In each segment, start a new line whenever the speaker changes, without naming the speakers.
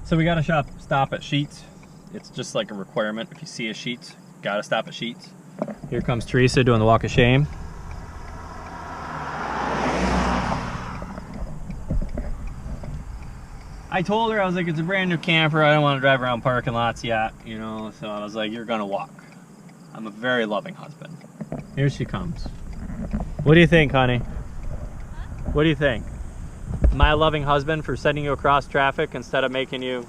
So we gotta stop at Sheets. It's just like a requirement. If you see a Sheets, gotta stop at Sheets. Here comes Teresa doing the walk of shame. I told her, I was like, it's a brand new camper. I don't want to drive around parking lots yet, you know. So I was like, you're gonna walk. I'm a very loving husband. Here she comes. What do you think, honey? What do you think? Am I a loving husband for sending you across traffic instead of making you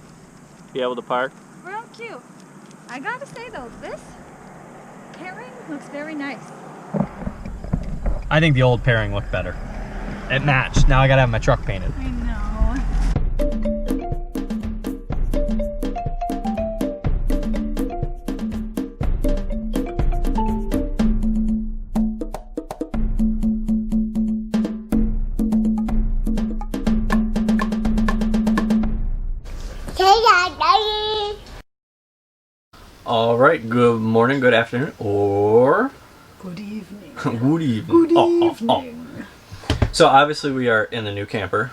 be able to park?
Real cute. I gotta say though, this pairing looks very nice.
I think the old pairing looked better. It matched. Now I gotta have my truck painted.
I know.
All right, good morning, good afternoon, or
Good evening.
good evening.
Good evening.
So obviously we are in the new camper,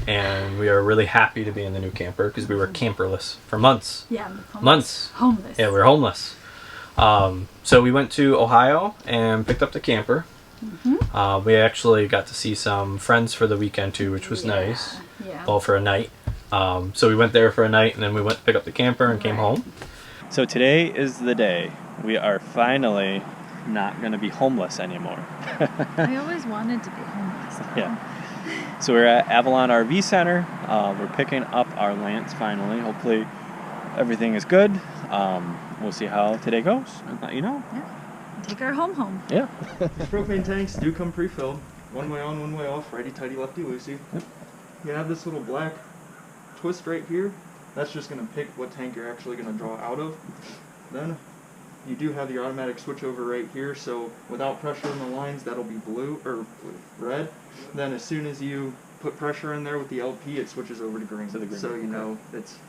and we are really happy to be in the new camper because we were camperless for months.
Yeah, homeless.
Months.
Homeless.
Yeah, we were homeless. So we went to Ohio and picked up the camper. Mm-hmm. We actually got to see some friends for the weekend too, which was nice.
Yeah.
Well, for a night. So we went there for a night, and then we went to pick up the camper and came home. So today is the day. We are finally not going to be homeless anymore.
I always wanted to be homeless.
Yeah. So we're at Avalon RV Center. We're picking up our Lance finally. Hopefully everything is good. We'll see how today goes and let you know.
Yeah. Take our home.
Yeah.
Propane tanks do come pre-filled. One way on, one way off, righty tighty, lefty loosey.
Yep.
You have this little black twist right here. That's just going to pick what tank you're actually going to draw out of. Then you do have your automatic switchover right here, so without pressure in the lines, that'll be red. Then as soon as you put pressure in there with the LP, it switches over to green. So you know it's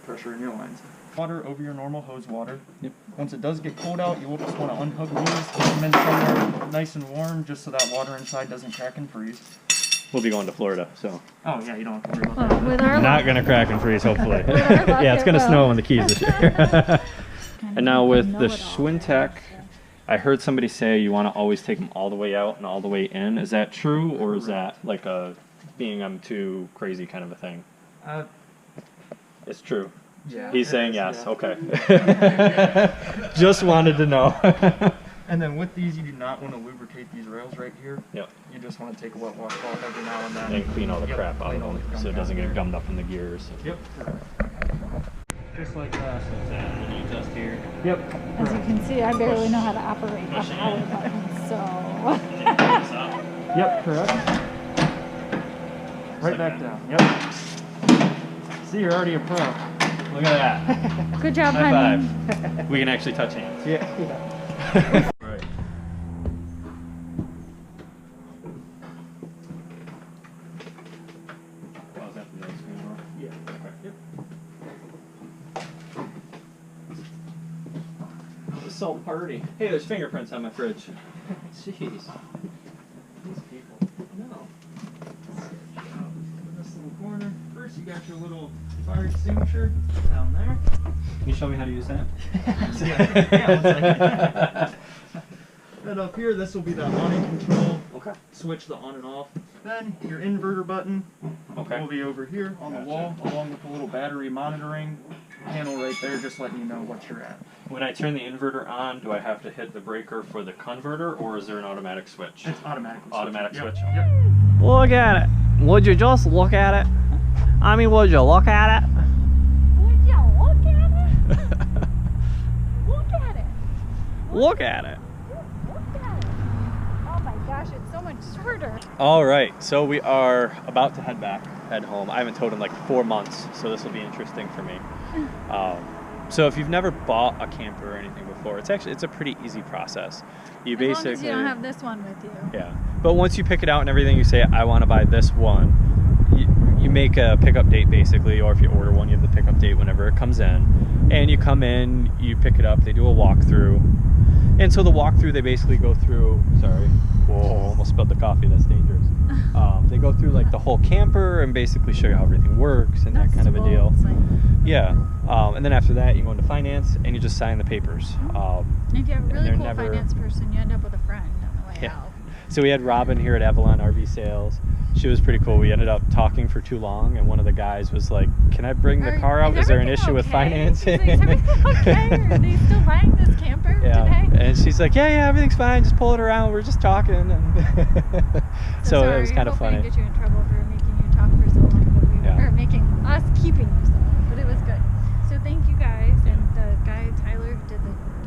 pressure in your lines. Water over your normal hose water.
Yep.
Once it does get cold out, you will just want to unhook these, keep them in somewhere nice and warm, just so that water inside doesn't crack and freeze.
We'll be going to Florida, so.
Oh yeah, you don't have to worry about that.
With our
Not going to crack and freeze, hopefully.
Yeah,
it's going to snow in the Keys this year. And now with the Schwintek, I heard somebody say you want to always take them all the way out and all the way in. Is that true, or is that like a being I'm too crazy kind of a thing? It's true.
Yeah.
He's saying yes.
Yeah.
Okay. Just wanted to know.
And then with these, you do not want to lubricate these rails right here.
Yep.
You just want to take a wet washcloth every now and then.
And clean all the crap out of them so it doesn't get gummed up in the gears.
Yep. Just like that.
When you adjust here.
Yep.
As you can see, I barely know how to operate a power button, so.
Yep, correct. Right back down. Yep. See, you're already a pro.
Look at that.
Good job,
High
honey.
five. We can actually touch hands.
Yeah.
Right. Oh, is that the other screen door?
Yeah. Yep.
It's so party. Hey, there's fingerprints on my fridge. Jeez.
These people.
No.
In this little corner. First, you got your little fire extinguisher down there.
Can you show me how to use that?
Yeah, 1 second. Then up here, this will be the awning control.
Okay.
Switch the on and off. Then your inverter button will be over here on the wall, along with the little battery monitoring panel right there, just letting you know what you're at.
When I turn the inverter on, do I have to hit the breaker for the converter, or is there an automatic switch?
It's automatic.
Automatic switch.
Yep.
Look at it. Would you just look at it? I mean, would you look at it?
Would you look at it? Look at it.
Look at it.
Look at it. Oh my gosh, it's so much shorter.
All right, so we are about to head home. I haven't towed in like 4 months, so this will be interesting for me. So if you've never bought a camper or anything before, it's a pretty easy process. You
As long as you don't have this one with you.
Yeah, but once you pick it out and everything, you say, I want to buy this one. You make a pickup date basically, or if you order one, you have the pickup date whenever it comes in. And you come in, you pick it up, they do a walkthrough. And so the walkthrough, they basically go through, sorry, whoa, almost spilled the coffee, that's dangerous. They go through like the whole camper and basically show you how everything works and that kind of a deal. Yeah. And then after that, you go into finance and you just sign the papers.
And if you have a really
they're
cool
never-
finance person, you end up with a friend on the way
Yeah.
out.
So we had Robin here at Avalon RV Sales. She was pretty cool. We ended up talking for too long, and one of the guys was like, "Can I bring the car out? Is there an issue with financing?"
He's like, is everything okay? Are they still buying this camper today?
And she's like, yeah, everything's fine. Just pull it around. We're just talking. And so
sorry,
it was kind of
hopefully I
funny.
didn't get you in trouble for making you talk for so long, but we
Yeah.
were making us keeping you so long, but it was good. So thank you guys, and the guy Tyler who did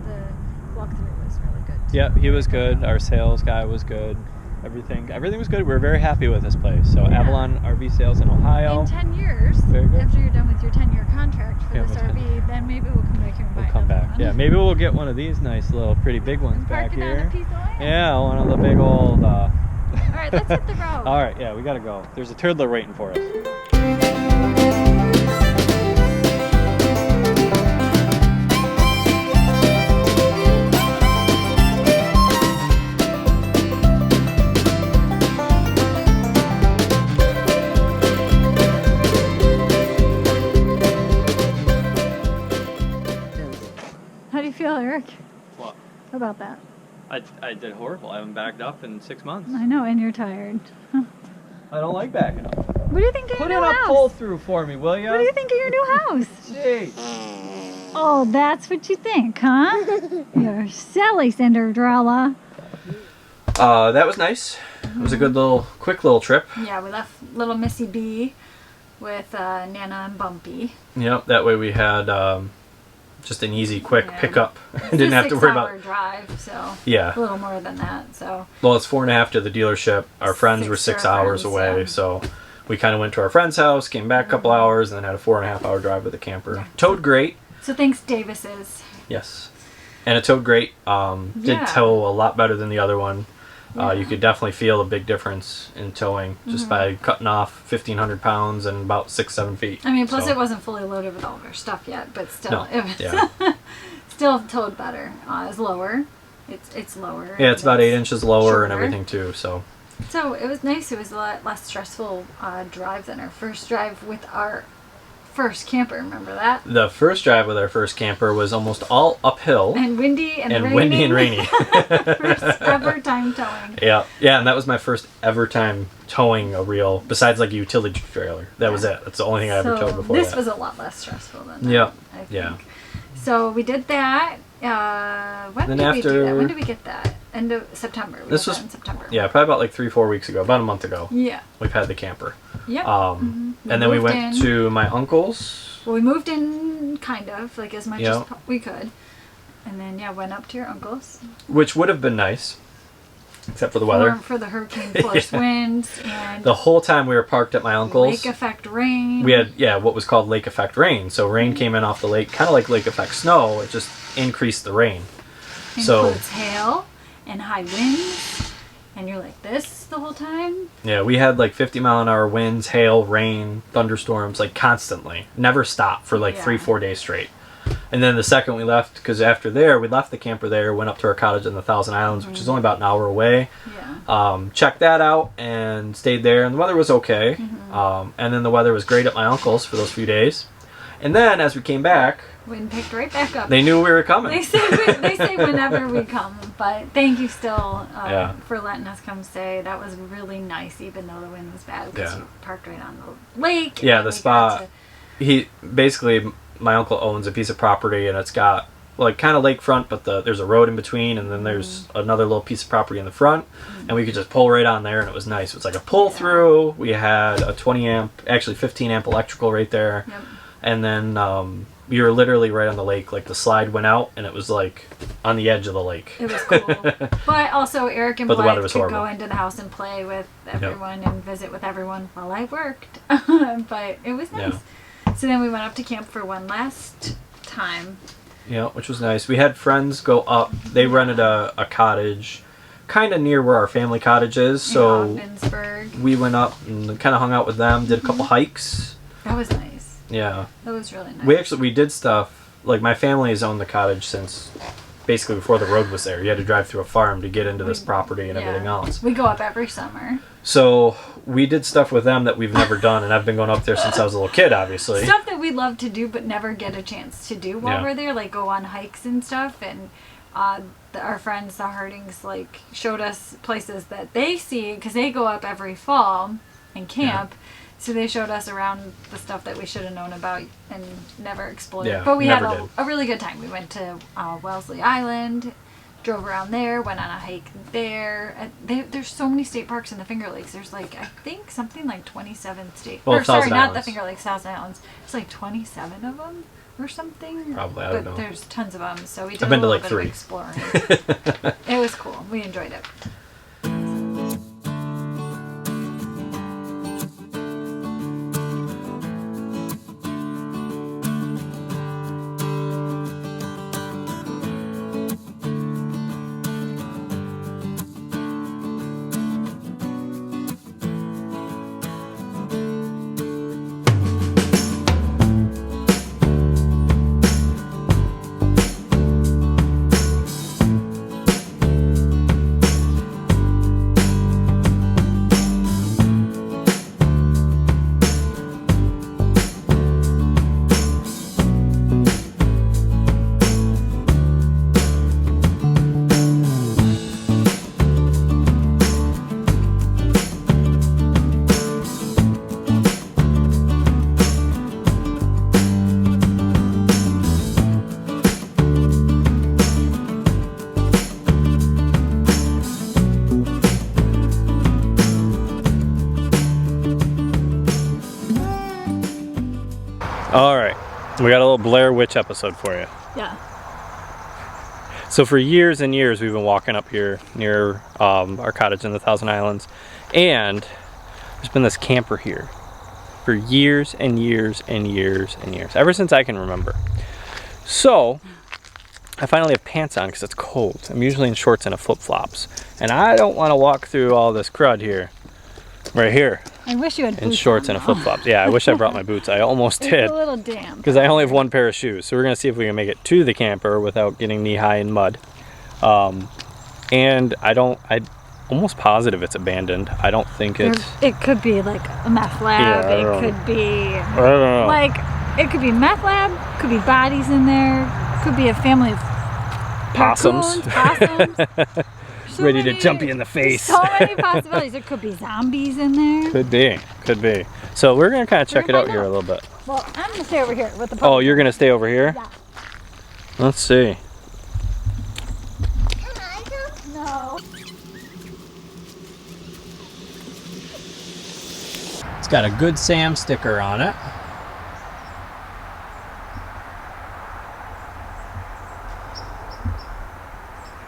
the walkthrough was really good. too.
Yeah, he was good. Our sales guy was good. Everything was good. We were very happy with this place. So
Yeah.
Avalon RV Sales in Ohio.
In 10 years,
Very good.
after you're done with your 10-year contract for
Yeah,
this
we'll
RV, then maybe we'll come back here and buy
We'll come
another
back.
one.
Yeah, maybe we'll get one of these nice little pretty big ones
And park
back
it on
here.
a piece of land.
Yeah, one of the big old.
All right, let's hit the road.
All right, yeah, we gotta go. There's a turtler waiting for us.
How do you feel, Eric,
What?
about that?
I did horrible. I haven't backed up in 6 months.
I know, and you're tired. Huh.
I don't like backing up.
What do you think of
Put
your
in
new
a
house?
pull through for me, will ya?
What do you think of your new house?
Gee.
Oh, that's what you think, huh? You're silly, Cinderella.
That was nice. It was a good quick little trip.
Yeah, we left little Missy B with Nana and Bumpy.
Yep, that way we had just an easy, quick
Yeah.
pickup.
It's
Didn't
a
have to worry about.
6-hour drive, so a
Yeah.
little more than that. So
Well, it's 4.5 to the dealership. Our friends were
6
6 hours
friends,
away,
yeah.
so we kind of went to our friend's house, came back a couple hours, and then had a 4.5 hour drive with the camper.
Yeah.
Towed great.
so thanks, Davis's.
Yes. And it towed great.
Yeah.
Did tow a lot better than the other one.
Yeah.
You could definitely feel a big difference in towing just by cutting off 1,500 pounds and about 6-7 feet.
I mean, plus
So,
it wasn't fully loaded with all of our stuff yet, but still,
No,
it was
yeah.
still towed better. It's lower. It's lower.
Yeah, it's about 8
It's
inches lower and
shorter.
everything too. So
So it was nice. It was a lot less stressful drive than our first drive with our first camper. Remember that?
the first drive with our first camper was almost all uphill
And windy and raining.
windy and rainy.
First ever time towing.
Yeah, and that was my first ever time towing a real, besides like a utility trailer. That was it. That's the only thing I ever towed before
this
that.
was a lot less stressful than that.
Yeah,
I think.
yeah.
So we did that. When
Then
did we do that?
after-
When did we get that? End of September. We
This
got
was-
that in September.
Yeah, probably about like 3-4 weeks ago, about a month ago.
Yeah.
We've had the camper.
Yep.
And then we
moved
went
in.
to my uncle's.
Well, we moved in kind of like as much
Yeah.
as we could, and then went up to your uncle's.
Which would have been nice, except for the weather.
For the hurricane force winds and
The whole time we were parked at my uncle's,
lake effect rain.
we had what was called lake effect rain. So rain came in off the lake, kind of like lake effect snow. It just increased the rain. So
includes hail and high winds, and you're like this the whole time.
yeah, we had like 50-mile-an-hour winds, hail, rain, thunderstorms, like constantly, never stopped for like
Yeah.
3-4 days straight. And then the second we left, because after there, we left the camper there, went up to our cottage in the Thousand Islands, which is only about an hour away.
Yeah.
Checked that out and stayed there, and the weather was okay. And then the weather was great at my uncle's for those few days. And then as we came back,
Wind picked right back up.
they knew we were coming.
They say whenever we come, but thank you still
Yeah.
for letting us come stay. That was really nice, even though the wind was bad because
Yeah.
you parked right on the lake.
Yeah,
and
the
we got
spot.
to-
He basically, my uncle owns a piece of property, and it's got like kind of lakefront, but there's a road in between, and then there's another little piece of property in the front, and we could just pull right on there, and it was nice. It was like a pull through. We had a 20 amp, actually 15 amp electrical right there,
Yep.
and then we were literally right on the lake. Like the slide went out, and it was like on the edge of the lake.
It was cool. But also Eric and
But the weather
Blythe
was
could
horrible.
go into the house and play with everyone and visit with everyone while I worked. But it was nice. So then we went up to camp for one last time.
Yeah, which was nice. We had friends go up. They rented a cottage kind of near where our family cottage is. So
in Ogdensburg.
we went up and kind of hung out with them, did a couple hikes.
That was nice.
Yeah.
That was really nice.
We did stuff, like my family has owned the cottage since basically before the road was there. You had to drive through a farm to get into this property and everything else.
We go up every summer.
So we did stuff with them that we've never done, and I've been going up there since I was a little kid, obviously.
Stuff that we love to do but never get a chance to do while we're there, like go on hikes and stuff. And our friends, the Hardings, like showed us places that they see because they go up every fall and camp. Yeah. So they showed us around the stuff that we should have known about and never explored.
Yeah,
but we had a really good time. We went to Wellesley Island, drove around there, went on a hike there. There's so many state parks in the Finger Lakes. There's like, I think something like 27 state.
Well,
or sorry, not
Islands.
the Finger Lakes, Thousand Islands. It's like 27 of them or something.
Probably, I don't know.
But there's tons of them. So we did
I've been
a
to
little
like
bit
3.
of exploring. It was cool. We enjoyed it.
All right, we got a little Blair Witch episode for you.
Yeah.
So for years and years, we've been walking up here near our cottage in the Thousand Islands, and there's been this camper here for years and years and years and years, ever since I can remember. So I finally have pants on because it's cold. I'm usually in shorts and a flip-flops, and I don't want to walk through all this crud here, right here.
I wish you had boots
In shorts
on,
and a flip-flops. Yeah, I wish I brought my boots. I almost did.
It's a little damp.
Because I only have one pair of shoes. So we're going to see if we can make it to the camper without getting knee-high in mud. And I'm almost positive it's abandoned. I don't think it's...
It could be like a meth lab.
Yeah,
it could be...
I don't know.
Like, it could be meth lab. Could be bodies in there. Could be a family of...
Possums.
raccoons, possums. So
Ready
many,
to jump you in the face.
So many possibilities. There could be zombies in there.
Could be. Could be. So we're going to kind of check it out here a little bit.
Well, I'm going to stay over here with the
Oh, you're going to stay over here?
Yeah.
Let's see.
Can I come? No.
It's got a Good Sam sticker on it.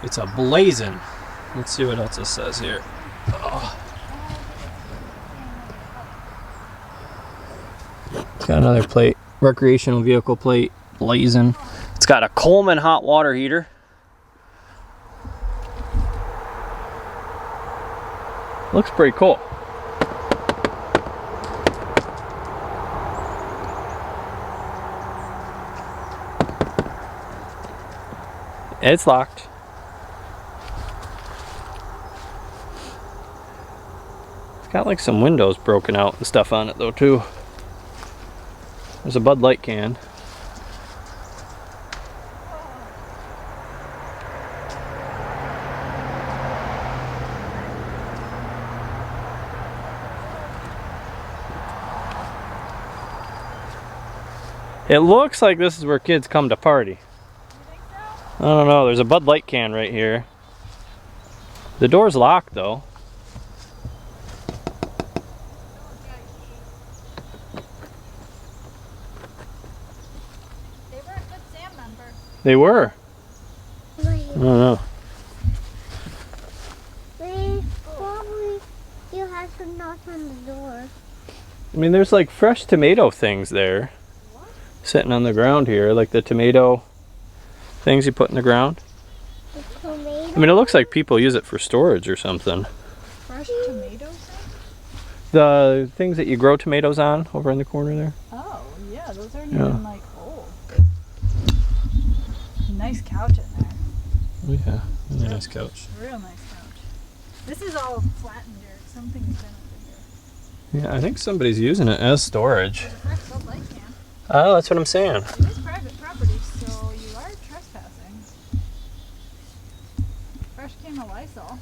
It's a blazing. Let's see what else it says here. Oh. It's got another plate, recreational vehicle plate, blazing. It's got a Coleman hot water heater. Looks pretty cool. It's locked. It's got like some windows broken out and stuff on it though too. There's a Bud Light can. It looks like this is where kids come to party.
You think so?
I don't know, there's a Bud Light can right here. The door's locked though.
They were a good Sam member.
They were. I don't know.
Probably you have to knock on the door.
I mean, there's like fresh tomato things there.
What?
Sitting on the ground here, like the tomato things you put in the ground.
The tomato.
I mean, it looks like people use it for storage or something.
Fresh tomatoes?
The things that you grow tomatoes on over in the corner there.
Oh, yeah, those aren't
Yeah.
even like old. Nice couch in there.
Oh yeah, really nice couch.
Real nice couch. This is all flattened dirt. Something's been over here.
Yeah, I think somebody's using it as storage.
There's a fresh Bud Light can.
Oh, that's what I'm saying.
It is private property, so you are trespassing. Fresh can of Lysol.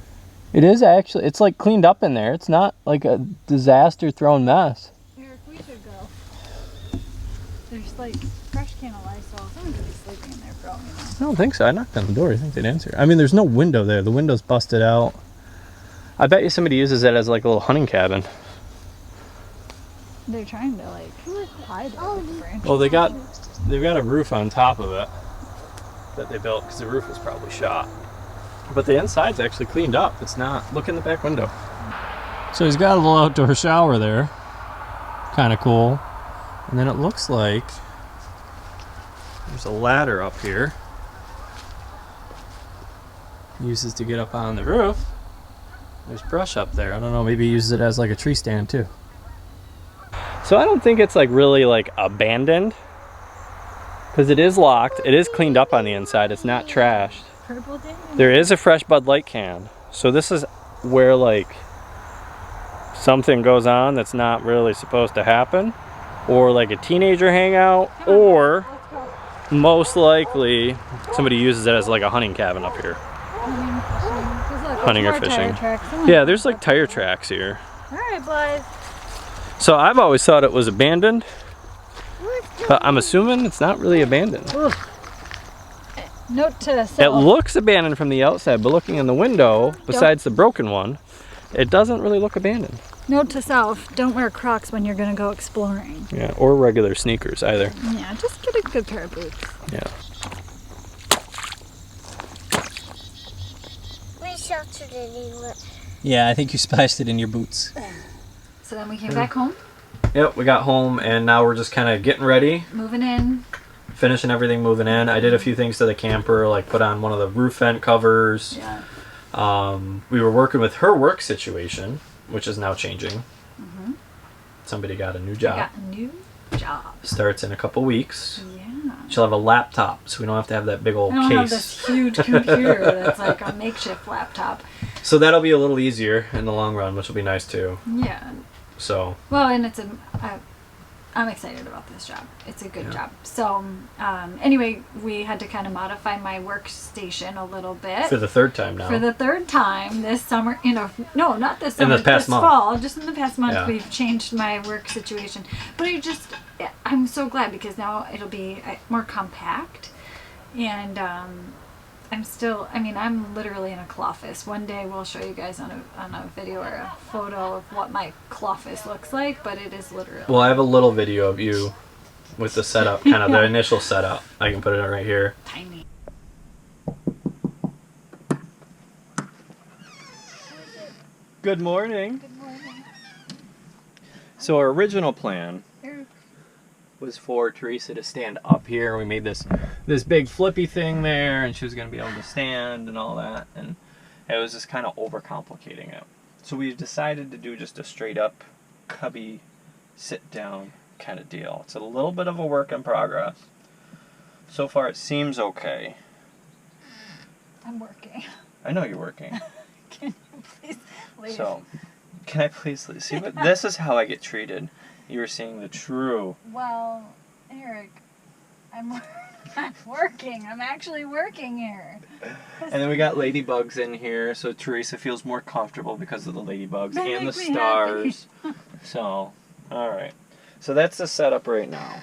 It is actually. It's like cleaned up in there. It's not like a disaster-thrown mess.
Eric, we should go. There's like fresh can of Lysol. Someone could be sleeping in there for all we know.
I don't think so. I knocked on the door. I think they'd answer. I mean, there's no window there. The window's busted out. I bet you somebody uses it as like a little hunting cabin.
They're trying to like hide it.
Well, they've got a roof on top of it that they built because the roof was probably shot. But the inside's actually cleaned up. It's not. Look in the back window. So he's got a little outdoor shower there. Kind of cool. And then it looks like there's a ladder up here. He uses to get up on the roof. There's brush up there. I don't know. Maybe he uses it as like a tree stand too. So I don't think it's like really like abandoned because it is locked. It is cleaned up on the inside. It's not trashed.
Purple dang.
There is a fresh Bud Light can. So this is where like something goes on that's not really supposed to happen, or like a teenager hangout, or most likely somebody uses it as like a hunting cabin up here. Hunting or fishing. Yeah, there's like tire tracks here.
Alright, boys.
So I've always thought it was abandoned, but I'm assuming it's not really abandoned.
Note to self.
It looks abandoned from the outside, but looking in the window, besides the broken one, it doesn't really look abandoned.
Note to self, don't wear Crocs when you're gonna go exploring.
Yeah, or regular sneakers either.
Yeah, just get a good pair of boots.
Yeah.
We sheltered it anyway.
Yeah, I think you splashed it in your boots.
So then we came back home,
Yep, we got home and now we're just kind of getting ready,
moving in.
finishing everything, moving in. I did a few things to the camper, like put on one of the roof vent covers.
Yeah.
We were working with her work situation, which is now changing.
Mm-hmm.
Somebody got a new
I
job.
got a new job.
Starts in a couple weeks.
Yeah.
She'll have a laptop, so we don't have to have that big old
I don't
case.
have this huge computer that's like a makeshift laptop.
So that'll be a little easier in the long run, which will be nice too.
Yeah.
So.
Well, and I'm excited about this job. It's a good job. So, anyway, we had to kind of modify my workstation a little bit.
For the third time now.
For the third time this summer, no, not this summer,
In the past
this
month.
fall. Just in the past month,
Yeah.
we've changed my work situation. But I'm so glad because now it'll be more compact. And I'm literally in a cloffice. One day we'll show you guys on a video or a photo of what my cloffice looks like, but it is literally.
Well, I have a little video of you with the setup, kind of the initial setup. I can put it right here.
Tiny.
Good morning.
Good morning.
So our original plan was for Teresa to stand up here. We made this big flippy thing there, and she was going to be able to stand and all that, and it was just kind of overcomplicating it. So we decided to do just a straight up cubby sit down kind of deal. It's a little bit of a work in progress. So far it seems okay.
I'm working.
I know you're working.
Can you please leave?
So, can I please leave? See, but this is how I get treated. You were seeing the true.
Well, Eric, I'm working. I'm actually working here.
And then we got ladybugs in here, so Teresa feels more comfortable because of the ladybugs
That
and the
makes me
stars. So, alright. So that's the setup right now.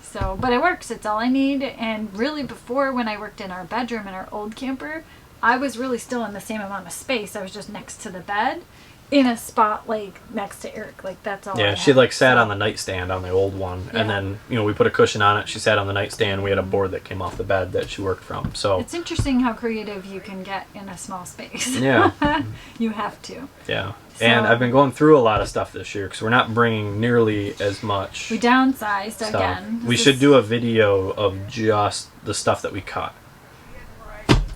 So, but it works. It's all I need. And really, before when I worked in our bedroom in our old camper, I was really still in the same amount of space. I was just next to the bed, in a spot like next to Eric. Like that's all.
Yeah, she like sat on the nightstand on the old one, and then we put a cushion on it. She sat on the nightstand. We had a board that came off the bed that she worked from. So
it's interesting how creative you can get in a small space.
Yeah.
You have to.
Yeah.
So,
and I've been going through a lot of stuff this year because we're not bringing nearly as much.
We downsized
stuff.
again.
We should do a video of just the stuff that we cut.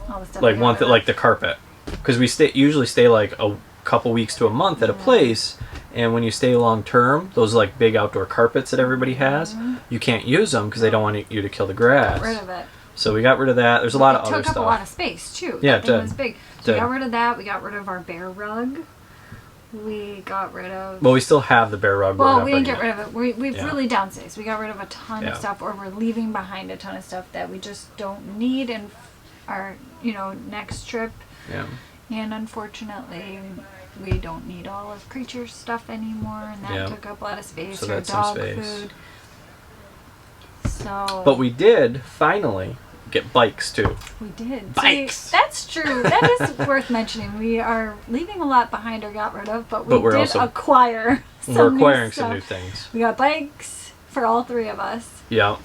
All the stuff
Like
we
one
got rid
like
of.
the carpet, because we usually stay like a couple weeks to a month at a place, and when you stay long term, those like big outdoor carpets that everybody has, you can't use them because they don't want you to kill the grass.
Get rid of it.
So we got rid of that. There's a lot of other
It took
stuff.
up a lot of space too.
Yeah,
That
it
thing
did.
was big.
It
So we
did.
got rid of that. We got rid of our bear rug. We got rid of.
Well, we still have the bear rug. but we're
Well,
not
we didn't
bringing
get rid of it. We've
Yeah.
really downsized. We got rid of a ton
Yeah.
of stuff, or we're leaving behind a ton of stuff that we just don't need in our, next trip.
Yeah.
And unfortunately, we don't need all of Creature's stuff anymore, and that
Yeah.
took up a lot of space.
So
Our
that's some
dog
space.
food. So.
But we did finally get bikes too.
We did.
Bikes.
See, that's true. That is worth mentioning. We are leaving a lot behind or got rid of, but we
But we're
did
also-
acquire some
We're
new
acquiring
stuff.
some new things.
We got bikes for all three of us.
Yeah.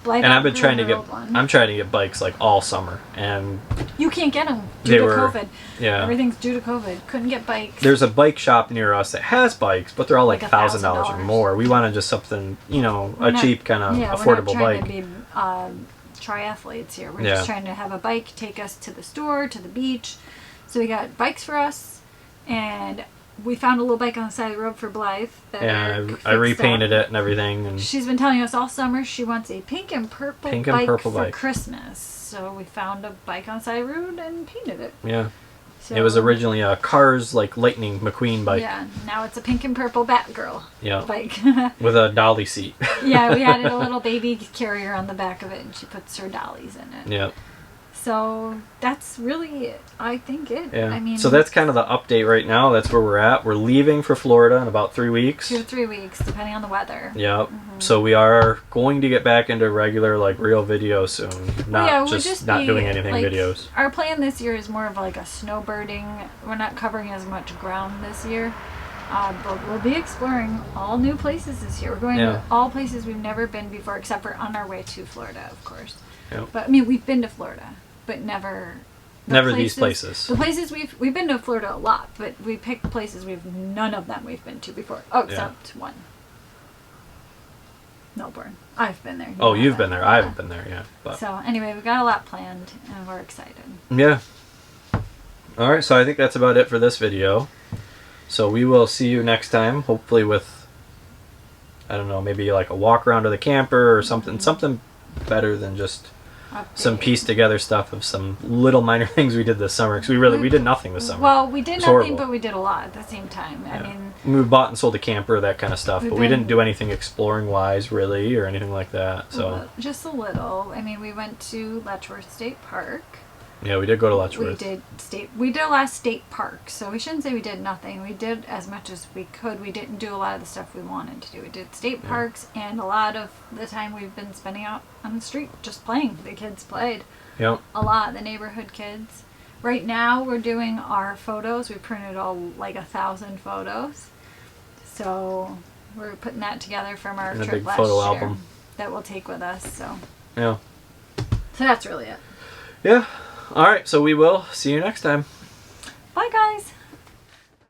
Blythe
And I've been
outgrew
trying to
her
get
old one.
I'm trying to get bikes like all summer, and
You can't get them
They
due to
were-
COVID.
yeah.
Everything's due to COVID. Couldn't get bikes.
There's a bike shop near us that has bikes, but they're all like
Like
$1,000 or
$1,000.
more. We wanted just something,
We're
a
not-
cheap kind of
yeah,
affordable
we're not trying
bike.
to be triathletes here. We're
Yeah.
just trying to have a bike take us to the store, to the beach. So we got bikes for us, and we found a little bike on the side of the road for Blythe. That
Yeah,
Eric
I
fixed
repainted
up.
it and everything, and
She's been telling us all summer she wants a pink and purple
Pink and
bike
purple
for
bike.
Christmas. So we found a bike on the side of the road and painted it.
yeah.
So,
It was originally a Cars like Lightning McQueen bike.
Yeah, now it's a pink and purple Batgirl
Yeah.
bike.
With a dolly seat.
Yeah, we added a little baby carrier on the back of it, and she puts her dollies in it.
Yeah.
So that's really, I think, it.
Yeah.
I mean,
so that's kind of the update right now. That's where we're at. We're leaving for Florida in about 3 weeks.
2 to 3 weeks, depending on the weather.
Yep. So we are going to get back into regular, like, real videos soon. Not
Yeah, we'll
just,
just
not
be,
doing anything
like,
videos.
Our plan this year is more of like a snowbirding. We're not covering as much ground this year. But we'll be exploring all new places this year. We're going
Yeah.
to all places we've never been before, except for on our way to Florida, of course.
Yep.
But I mean, we've been to Florida, but never.
Never these places.
The places we've been to Florida a lot, but we picked places none of them we've been to before. Oh, except one. Melbourne. I've been there.
Oh, you've
haven't.
been there. I haven't been there, yeah. But
So anyway, we've got a lot planned, and we're excited.
yeah. All right, so I think that's about it for this video. So we will see you next time, hopefully with, I don't know, maybe like a walk around to the camper or something, something better than just some
Update.
piece together stuff of some little minor things we did this summer, because we did nothing this summer.
Well, we did
It's
nothing,
horrible.
but we did a lot at the same time. I
Yeah.
mean,
We bought and sold a camper, that kind of stuff,
We've
but we didn't
been-
do anything exploring wise really or anything like that. So
just a little. I mean, we went to Letchworth State Park.
yeah, we did go to
We
Letchworth.
did a lot of state parks, so we shouldn't say we did nothing. We did as much as we could. We didn't do a lot of the stuff we wanted to do. We did state parks, and a lot of the time we've been spending out on the street just playing. The kids played
Yep.
a lot, the neighborhood kids. Right now we're doing our photos. We printed like 1,000 photos. So we're putting that together from our
In a
trip
big
last
photo
year
album.
that we'll take with us. So
Yeah.
that's really it.
Yeah. All right, so we will see you next time.
Bye guys.